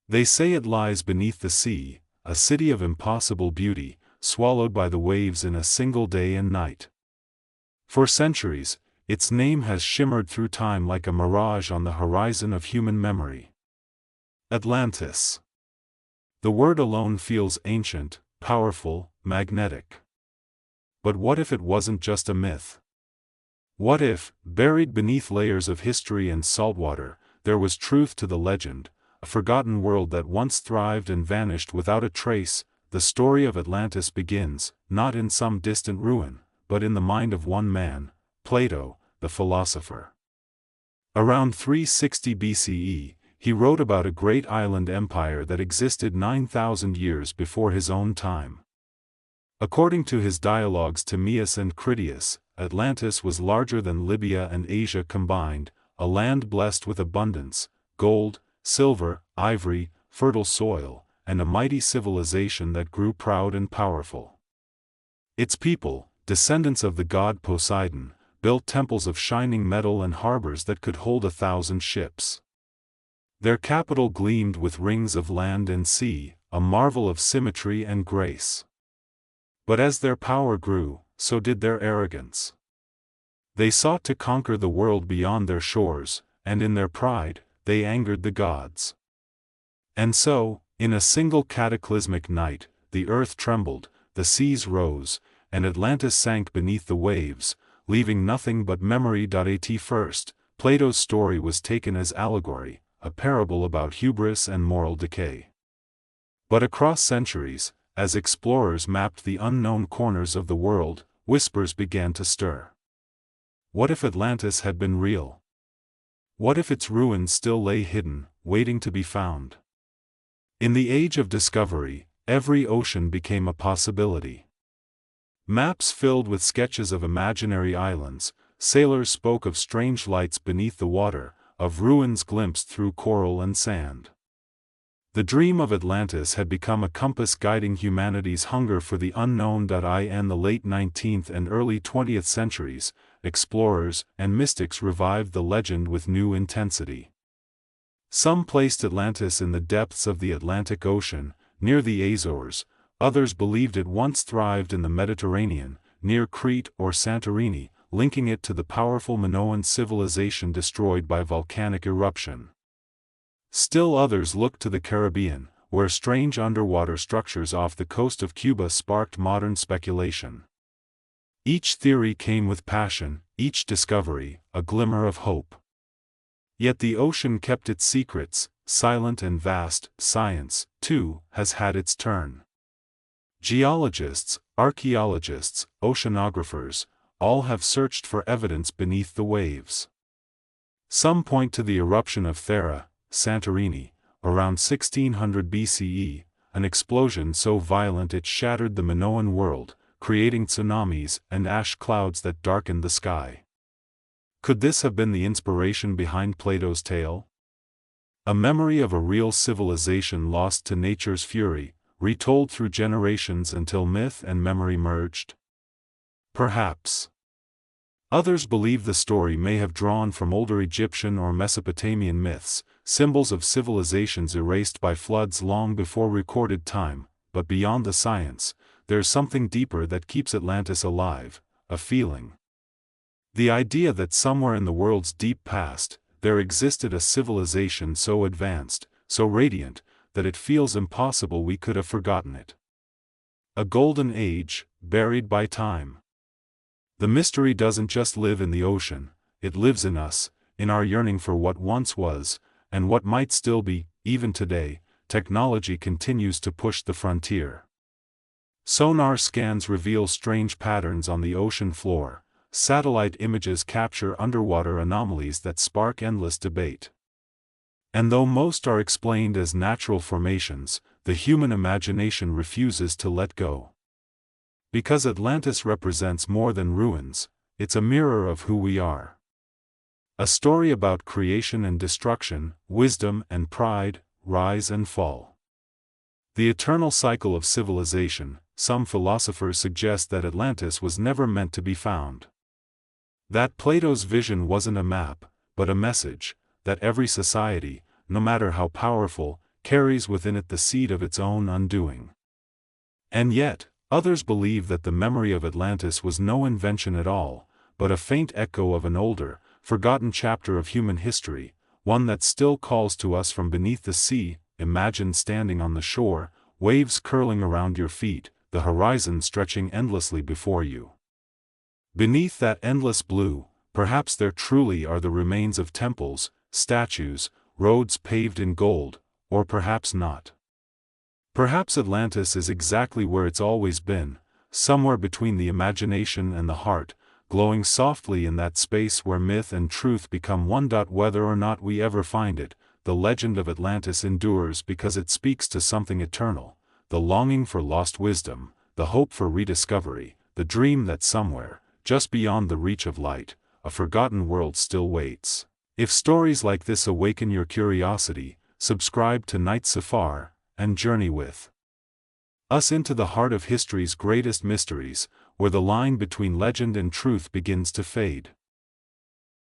They say it lies beneath the sea, a city of impossible beauty, swallowed by the waves in a single day and night. For centuries, its name has shimmered through time like a mirage on the horizon of human memory. Atlantis. The word alone feels ancient, powerful, magnetic. But what if it wasn't just a myth? What if, buried beneath layers of history and saltwater, there was truth to the legend, a forgotten world that once thrived and vanished without a trace? The story of Atlantis begins, not in some distant ruin, but in the mind of one man, Plato, the philosopher. Around 360 BCE, he wrote about a great island empire that existed 9,000 years before his own time. According to his dialogues Timaeus and Critias, Atlantis was larger than Libya and Asia combined, a land blessed with abundance, gold, silver, ivory, fertile soil, and a mighty civilization that grew proud and powerful. Its people, descendants of the god Poseidon, built temples of shining metal and harbors that could hold 1,000 ships. Their capital gleamed with rings of land and sea, a marvel of symmetry and grace. But as their power grew, so did their arrogance. They sought to conquer the world beyond their shores, and in their pride, they angered the gods. And so, in a single cataclysmic night, the earth trembled, the seas rose, and Atlantis sank beneath the waves, leaving nothing but memory. At first, Plato's story was taken as allegory, a parable about hubris and moral decay. But across centuries, as explorers mapped the unknown corners of the world, whispers began to stir. What if Atlantis had been real? What if its ruins still lay hidden, waiting to be found? In the age of discovery, every ocean became a possibility. Maps filled with sketches of imaginary islands, sailors spoke of strange lights beneath the water, of ruins glimpsed through coral and sand. The dream of Atlantis had become a compass guiding humanity's hunger for the unknown. In the late 19th and early 20th centuries, explorers and mystics revived the legend with new intensity. Some placed Atlantis in the depths of the Atlantic Ocean, near the Azores. Others believed it once thrived in the Mediterranean, near Crete or Santorini, linking it to the powerful Minoan civilization destroyed by volcanic eruption. Still others looked to the Caribbean, where strange underwater structures off the coast of Cuba sparked modern speculation. Each theory came with passion, each discovery, a glimmer of hope. Yet the ocean kept its secrets, silent and vast. Science, too, has had its turn. Geologists, archaeologists, oceanographers, all have searched for evidence beneath the waves. Some point to the eruption of Thera, Santorini, around 1600 BCE, an explosion so violent it shattered the Minoan world, creating tsunamis and ash clouds that darkened the sky. Could this have been the inspiration behind Plato's tale? A memory of a real civilization lost to nature's fury, retold through generations until myth and memory merged? Perhaps. Others believe the story may have drawn from older Egyptian or Mesopotamian myths, symbols of civilizations erased by floods long before recorded time. But beyond the science, there's something deeper that keeps Atlantis alive, a feeling. The idea that somewhere in the world's deep past, there existed a civilization so advanced, so radiant, that it feels impossible we could have forgotten it. A golden age, buried by time. The mystery doesn't just live in the ocean, it lives in us, in our yearning for what once was, and what might still be. Even today, technology continues to push the frontier. Sonar scans reveal strange patterns on the ocean floor, satellite images capture underwater anomalies that spark endless debate. And though most are explained as natural formations, the human imagination refuses to let go. Because Atlantis represents more than ruins, it's a mirror of who we are. A story about creation and destruction, wisdom and pride, rise and fall. The eternal cycle of civilization. Some philosophers suggest that Atlantis was never meant to be found. That Plato's vision wasn't a map, but a message, that every society, no matter how powerful, carries within it the seed of its own undoing. And yet, others believe that the memory of Atlantis was no invention at all, but a faint echo of an older, forgotten chapter of human history, one that still calls to us from beneath the sea. Imagine standing on the shore, waves curling around your feet, the horizon stretching endlessly before you. Beneath that endless blue, perhaps there truly are the remains of temples, statues, roads paved in gold, or perhaps not. Perhaps Atlantis is exactly where it's always been, somewhere between the imagination and the heart, glowing softly in that space where myth and truth become one. Whether or not we ever find it, the legend of Atlantis endures because it speaks to something eternal, the longing for lost wisdom, the hope for rediscovery, the dream that somewhere, just beyond the reach of light, a forgotten world still waits. If stories like this awaken your curiosity, subscribe to Night Safar, and journey with us into the heart of history's greatest mysteries, where the line between legend and truth begins to fade.